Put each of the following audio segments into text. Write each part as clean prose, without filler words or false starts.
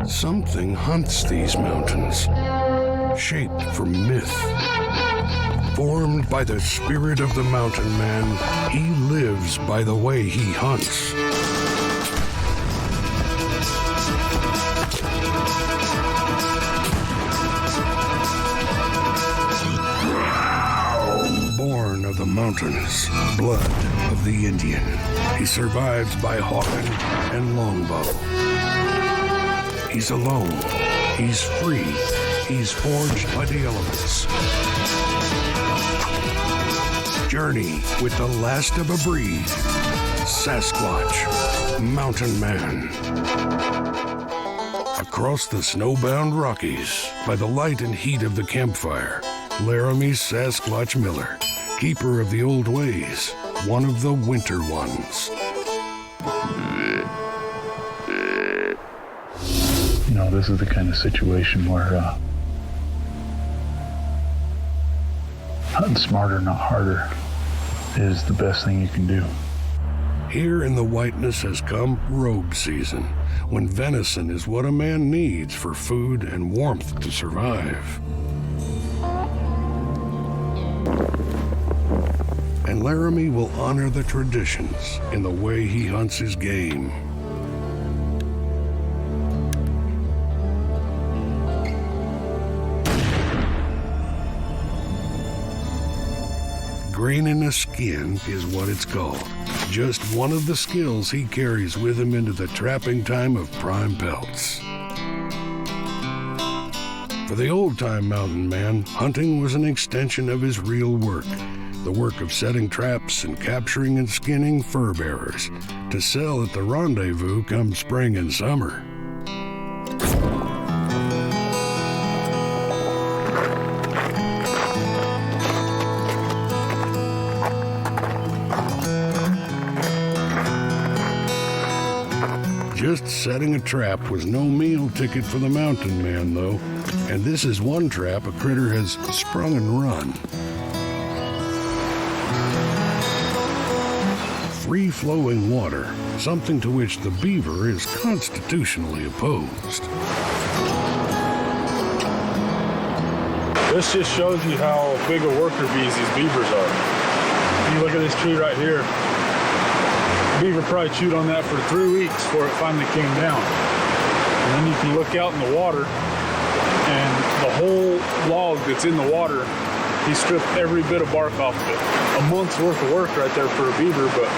Something hunts these mountains, shaped from myth. Formed by the spirit of the mountain man, he lives by the way he hunts. Born of the mountains, blood of the Indian, he survives by hawking and longbow. He's alone, he's free, he's forged by the elements. Journey with the last of a breed, Sasquatch Mountain Man. Across the snowbound Rockies, by the light and heat of the campfire, Laramy Sasquatch Miller, keeper of the old ways, one of the winter ones. You know, this is the kind of situation where hunting smarter, not harder, is the best thing you can do. Here in the whiteness has come robe season, when venison is what a man needs for food and warmth to survive. And Laramy will honor the traditions in the way he hunts his game. Graining a skin is what it's called. Just one of the skills he carries with him into the trapping time of prime pelts. For the old-time mountain man, hunting was an extension of his real work. The work of setting traps and capturing and skinning fur bearers to sell at the rendezvous come spring and summer. Just setting a trap was no meal ticket for the mountain man, though. And this is one trap a critter has sprung and run. Free-flowing water, something to which the beaver is constitutionally opposed. This just shows you how big a worker bees these beavers are. You look at this tree right here. The beaver probably chewed on that for 3 weeks before it finally came down. And then you can look out in the water, and the whole log that's in the water, he stripped every bit of bark off of it. A month's worth of work right there for a beaver, but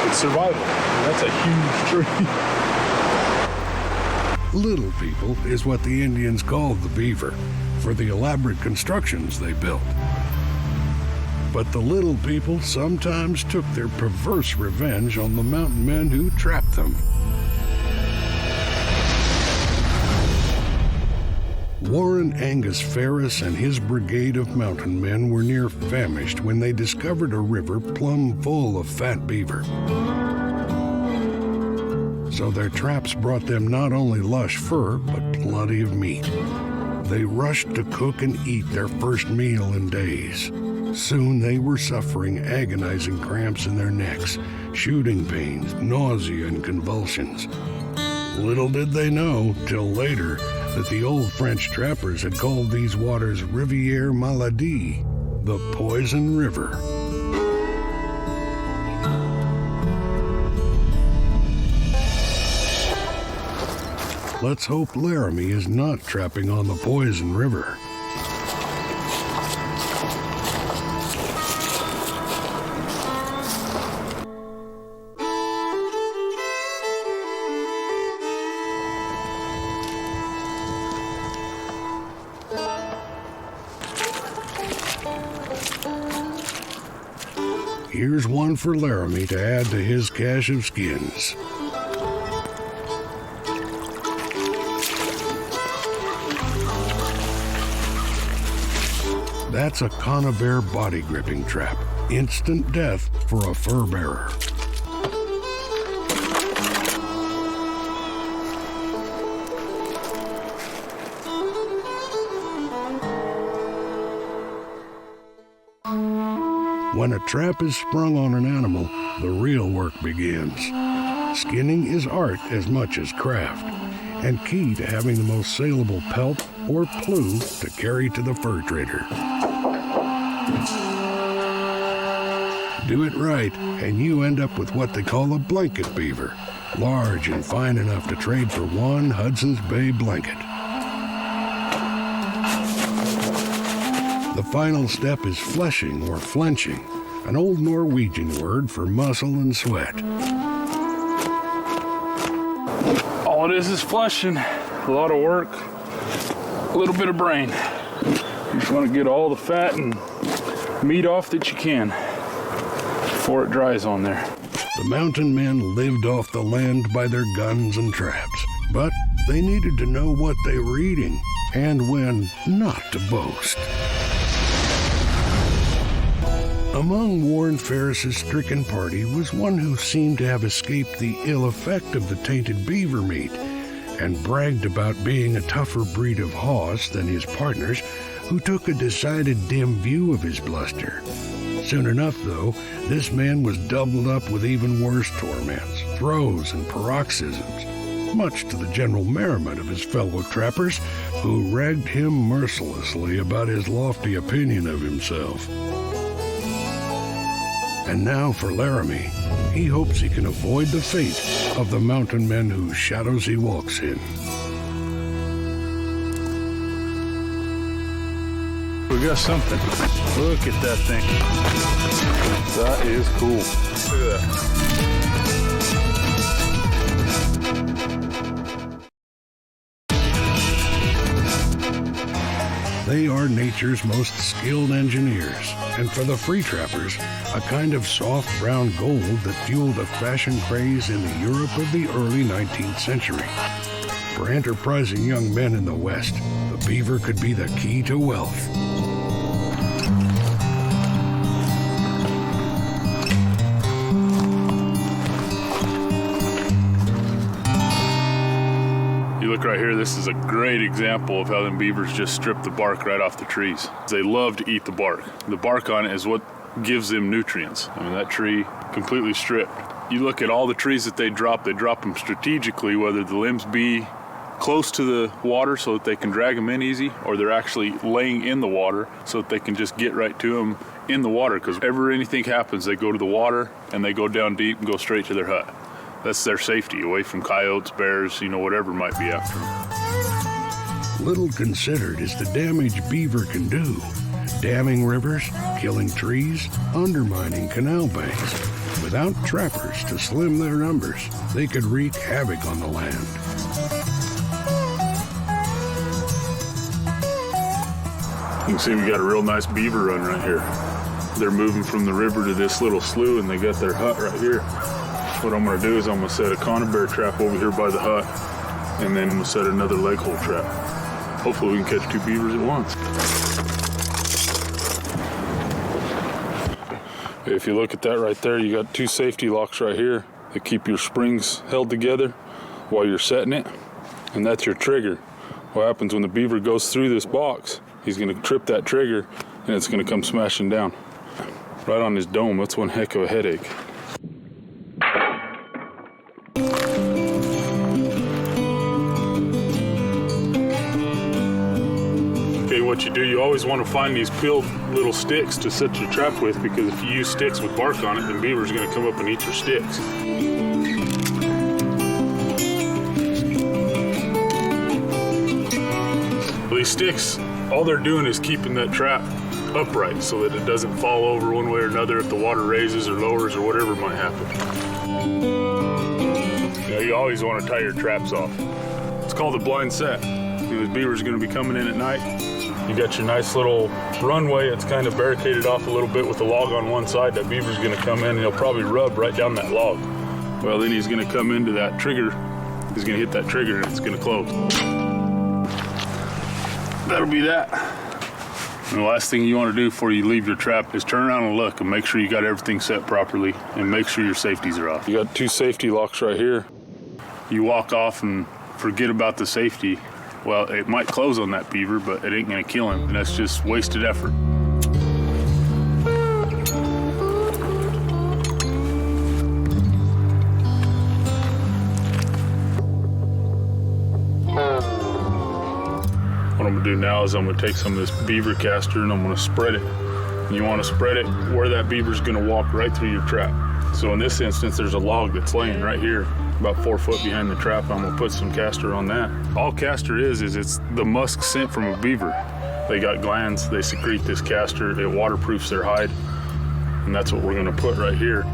it's survival. And that's a huge tree. Little people is what the Indians called the beaver for the elaborate constructions they built. But the little people sometimes took their perverse revenge on the mountain men who trapped them. Warren Angus Ferris and his brigade of mountain men were near famished when they discovered a river plumb full of fat beaver. So their traps brought them not only lush fur, but plenty of meat. They rushed to cook and eat their first meal in days. Soon they were suffering agonizing cramps in their necks, shooting pains, nausea, and convulsions. Little did they know, till later, that the old French trappers had called these waters Rivière Maladie, the poison river. Let's hope Laramy is not trapping on the poison river. Here's one for Laramy to add to his cache of skins. That's a conibear body gripping trap. Instant death for a fur bearer. When a trap is sprung on an animal, the real work begins. Skinning is art as much as craft, and key to having the most saleable pelt or plume to carry to the fur trader. Do it right, and you end up with what they call a blanket beaver, large and fine enough to trade for one Hudson's Bay blanket. The final step is fleshing or flenching, an old Norwegian word for muscle and sweat. All it is fleshing. A lot of work, a little bit of brain. You just want to get all the fat and meat off that you can before it dries on there. The mountain men lived off the land by their guns and traps, but they needed to know what they were eating and when not to boast. Among Warren Ferris's stricken party was one who seemed to have escaped the ill effect of the tainted beaver meat and bragged about being a tougher breed of hoss than his partners, who took a decided dim view of his bluster. Soon enough, though, this man was doubled up with even worse torments, throes and paroxysms, much to the general merriment of his fellow trappers, who ragged him mercilessly about his lofty opinion of himself. And now for Laramy, he hopes he can avoid the fate of the mountain men whose shadows he walks in. We got something. Look at that thing. That is cool. Look at that. They are nature's most skilled engineers, and for the free trappers, a kind of soft brown gold that fueled a fashion craze in the Europe of the early 19th century. For enterprising young men in the West, the beaver could be the key to wealth. You look right here, this is a great example of how them beavers just strip the bark right off the trees. They love to eat the bark. The bark on it is what gives them nutrients. I mean, that tree completely stripped. You look at all the trees that they drop them strategically, whether the limbs be close to the water so that they can drag them in easy, or they're actually laying in the water so that they can just get right to them in the water, because whenever anything happens, they go to the water and they go down deep and go straight to their hut. That's their safety, away from coyotes, bears, whatever might be after them. Little considered is the damage beaver can do. Damming rivers, killing trees, undermining canal banks. Without trappers to slim their numbers, they could wreak havoc on the land. You can see we got a real nice beaver run right here. They're moving from the river to this little slough, and they got their hut right here. What I'm gonna do is I'm gonna set a conibear trap over here by the hut, and then I'm gonna set another leg hole trap. Hopefully we can catch two beavers at once. If you look at that right there, you got two safety locks right here that keep your springs held together while you're setting it, and that's your trigger. What happens when the beaver goes through this box, he's gonna trip that trigger and it's gonna come smashing down right on his dome. That's one heck of a headache. What you do, you always want to find these peeled little sticks to set your trap with, because if you use sticks with bark on it, then beaver's going to come up and eat your sticks. These sticks, all they're doing is keeping that trap upright so that it doesn't fall over one way or another if the water raises or lowers or whatever might happen. You always want to tie your traps off. It's called a blind set. The beaver's going to be coming in at night. You got your nice little runway. It's kind of barricaded off a little bit with a log on one side. That beaver's going to come in and he'll probably rub right down that log. Well, then he's going to come into that trigger. He's going to hit that trigger and it's going to close. That'll be that. And the last thing you want to do before you leave your trap is turn around and look and make sure you got everything set properly and make sure your safeties are off. You got two safety locks right here. You walk off and forget about the safety. Well, it might close on that beaver, but it ain't gonna kill him, and that's just wasted effort. What I'm gonna do now is I'm gonna take some of this beaver caster and I'm gonna spread it. And you wanna spread it where that beaver's gonna walk right through your trap. So in this instance, there's a log that's laying right here, about 4 foot behind the trap. I'm gonna put some caster on that. All caster is it's the musk scent from a beaver. They got glands, they secrete this caster, it waterproofs their hide. And that's what we're gonna put right here.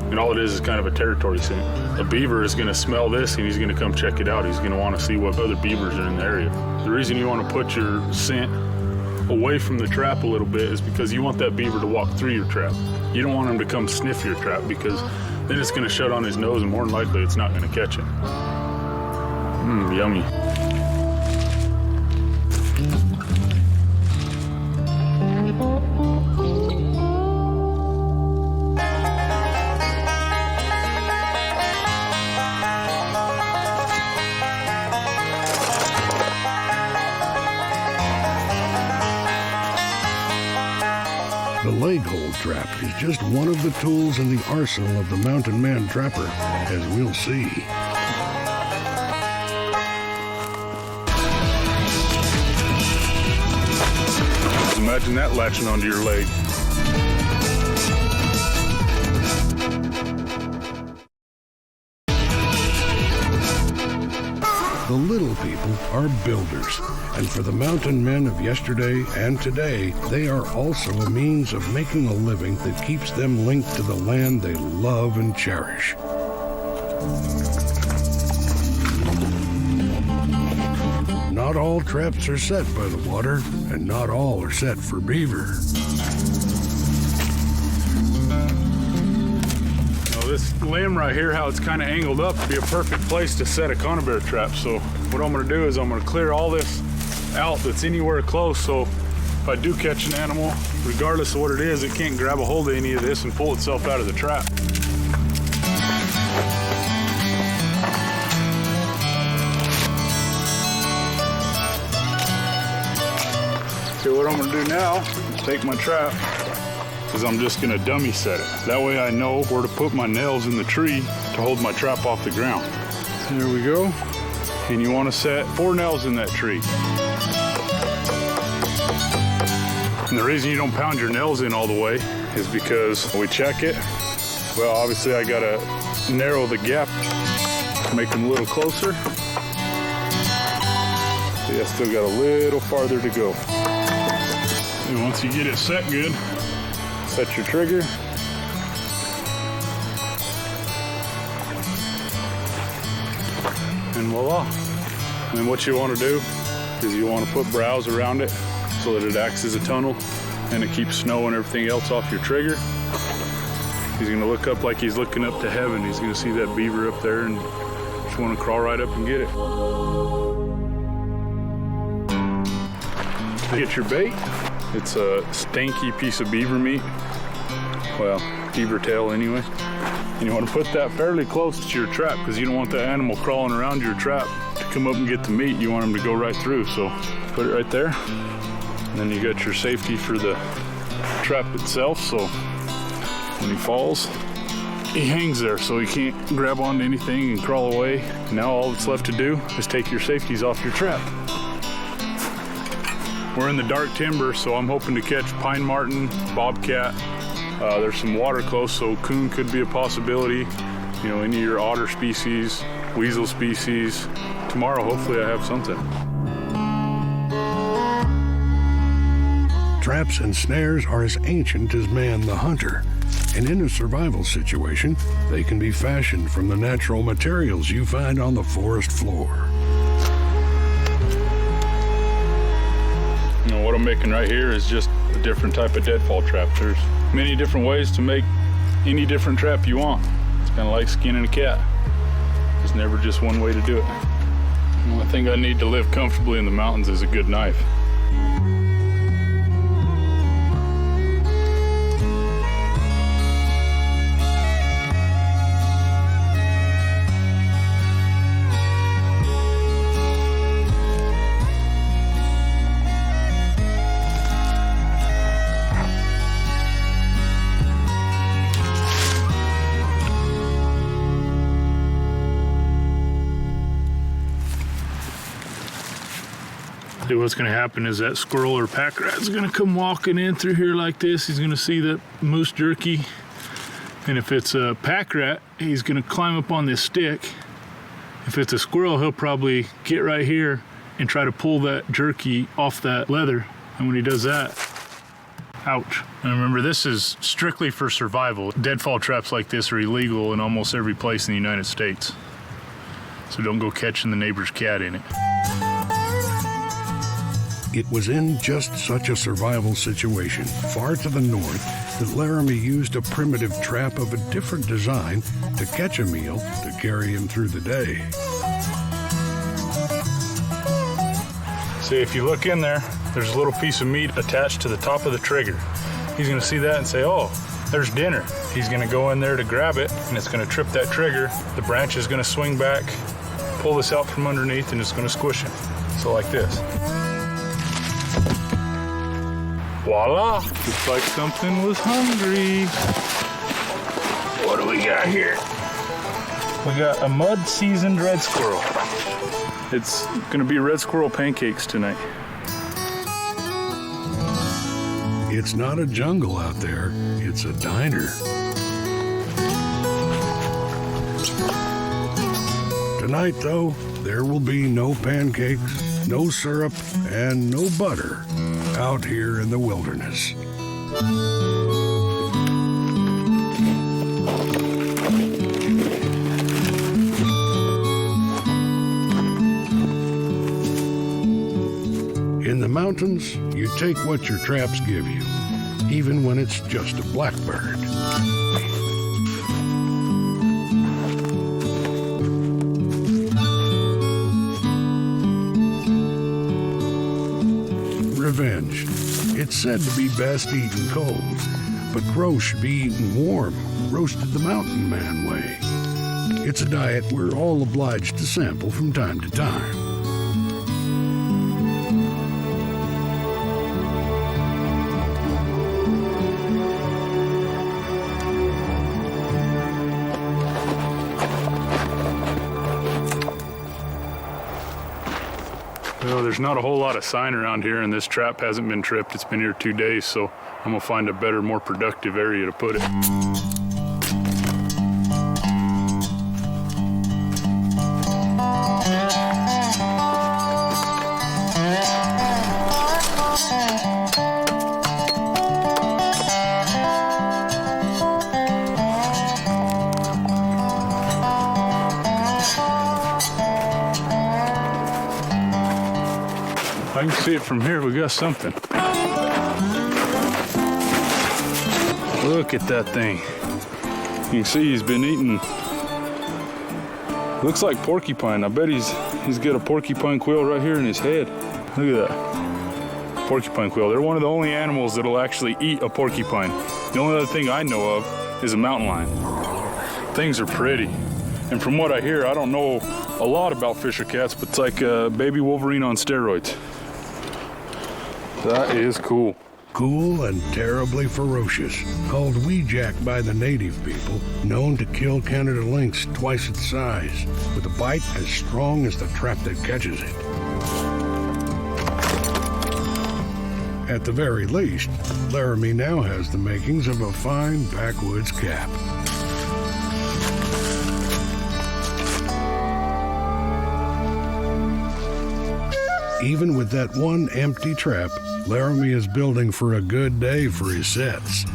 And all it is kind of a territory scent. A beaver is gonna smell this and he's gonna come check it out. He's gonna wanna see what other beavers are in the area. The reason you wanna put your scent away from the trap a little bit is because you want that beaver to walk through your trap. You don't want him to come sniff your trap because then it's gonna shut on his nose and more than likely it's not gonna catch it. Yummy. The leg hold trap is just one of the tools in the arsenal of the Mountain Man trapper, as we'll see. Imagine that latching onto your leg. The little people are builders, and for the mountain men of yesterday and today, they are also a means of making a living that keeps them linked to the land they love and cherish. Not all traps are set by the water, and not all are set for beaver. This limb right here, how it's kind of angled up, would be a perfect place to set a conibear trap. So what I'm gonna do is I'm gonna clear all this out that's anywhere close, so if I do catch an animal, regardless of what it is, it can't grab a hold of any of this and pull itself out of the trap. Okay, what I'm gonna do now is take my trap, is I'm just gonna dummy set it. That way I know where to put my nails in the tree to hold my trap off the ground. There we go. And you wanna set 4 nails in that tree. And the reason you don't pound your nails in all the way is because we check it. Well, obviously I gotta narrow the gap, make them a little closer. See, I still got a little farther to go. And once you get it set good, set your trigger. And voila. And then what you want to do is you want to put browse around it so that it acts as a tunnel and it keeps snow and everything else off your trigger. He's going to look up like he's looking up to heaven. He's going to see that beaver up there and just want to crawl right up and get it. Get your bait. It's a stanky piece of beaver meat. Well, beaver tail anyway. And you want to put that fairly close to your trap because you don't want that animal crawling around your trap to come up and get the meat. You want him to go right through. So put it right there. And then you got your safety for the trap itself. So when he falls, he hangs there so he can't grab onto anything and crawl away. Now all that's left to do is take your safeties off your trap. We're in the dark timber, so I'm hoping to catch pine marten, bobcat. There's some water close, so coon could be a possibility. You know, any of your otter species, weasel species. Tomorrow, hopefully I have something. Traps and snares are as ancient as man the hunter, and in a survival situation, they can be fashioned from the natural materials you find on the forest floor. You know, what I'm making right here is just a different type of deadfall trap. There's many different ways to make any different trap you want. It's kind of like skinning a cat. There's never just one way to do it. The only thing I need to live comfortably in the mountains is a good knife. See, what's gonna happen is that squirrel or pack rat's gonna come walking in through here like this. He's gonna see the moose jerky. And if it's a pack rat, he's gonna climb up on this stick. If it's a squirrel, he'll probably get right here and try to pull that jerky off that leather. And when he does that, ouch. And remember, this is strictly for survival. Deadfall traps like this are illegal in almost every place in the United States. So don't go catching the neighbor's cat in it. It was in just such a survival situation, far to the north, that Laramy used a primitive trap of a different design to catch a meal to carry him through the day. See, if you look in there, there's a little piece of meat attached to the top of the trigger. He's gonna see that and say, oh, there's dinner. He's gonna go in there to grab it, and it's gonna trip that trigger. The branch is gonna swing back, pull this out from underneath, and it's gonna squish him. So like this. Voila! Looks like something was hungry. What do we got here? We got a mud-seasoned red squirrel. It's gonna be red squirrel pancakes tonight. It's not a jungle out there, it's a diner. Tonight, though, there will be no pancakes, no syrup, and no butter out here in the wilderness. In the mountains, you take what your traps give you, even when it's just a blackbird. Revenge. It's said to be best eaten cold, but roast should be eaten warm, roasted the Mountain Man way. It's a diet we're all obliged to sample from time to time. Well, there's not a whole lot of sign around here, and this trap hasn't been tripped. It's been here 2 days, so I'm gonna find a better, more productive area to put it. I can see it from here. We got something. Look at that thing. You can see he's been eating. Looks like porcupine. I bet he's got a porcupine quill right here in his head. Look at that. Porcupine quill. They're one of the only animals that'll actually eat a porcupine. The only other thing I know of is a mountain lion. Things are pretty. And from what I hear, I don't know a lot about fisher cats, but it's like a baby Wolverine on steroids. That is cool. Cool and terribly ferocious, called weejack by the native people, known to kill Canada lynx twice its size, with a bite as strong as the trap that catches it. At the very least, Laramy now has the makings of a fine backwoods cap. Even with that one empty trap, Laramy is building for a good day for his sets.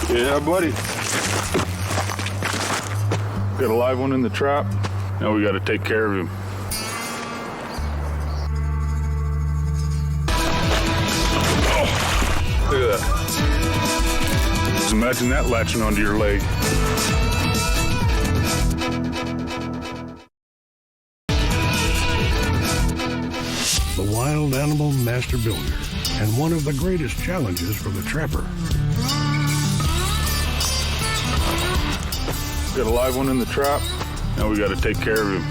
Yeah, buddy. Got a live one in the trap. Now we got to take care of him. Oh, look at that. Just imagine that latching onto your leg. The wild animal master builder, and one of the greatest challenges for the trapper. Got a live one in the trap. Now we got to take care of him.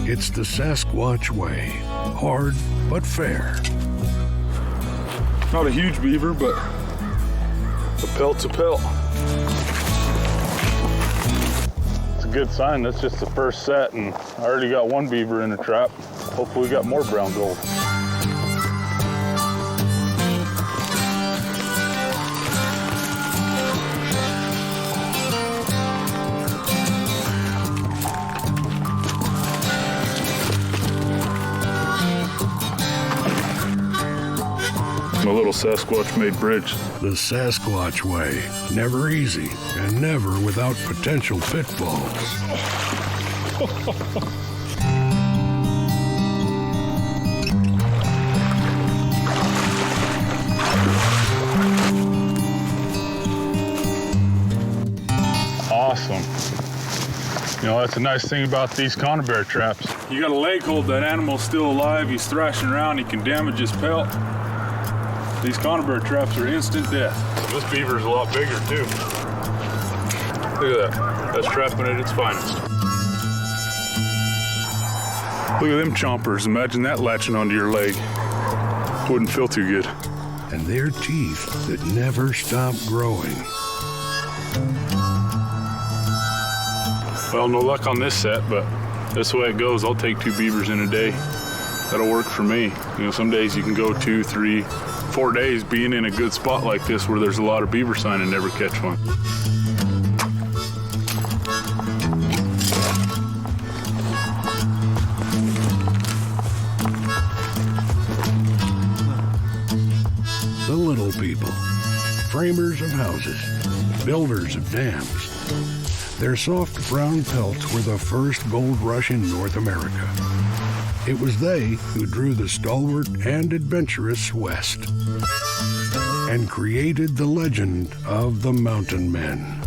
It's the Sasquatch way. Hard, but fair. Not a huge beaver, but a pelt's a pelt. It's a good sign. That's just the first set, and I already got one beaver in the trap. Hopefully we got more brown gold. My little Sasquatch-made bridge. The Sasquatch way. Never easy, and never without potential pitfalls. Awesome. You know, that's a nice thing about these conibear traps. You got a leg hold, that animal's still alive, he's thrashing around, he can damage his pelt. These conibear traps are instant death. This beaver's a lot bigger too. Look at that. That's trapping at its finest. Look at them chompers. Imagine that latching onto your leg. Wouldn't feel too good. And their teeth that never stop growing. Well, no luck on this set, but this way it goes. I'll take 2 beavers in a day. That'll work for me. You know, some days you can go 2, 3, 4 days being in a good spot like this where there's a lot of beaver sign and never catch one. The little people, framers of houses, builders of dams. Their soft brown pelts were the first gold rush in North America. It was they who drew the stalwart and adventurous west and created the legend of the Mountain Men.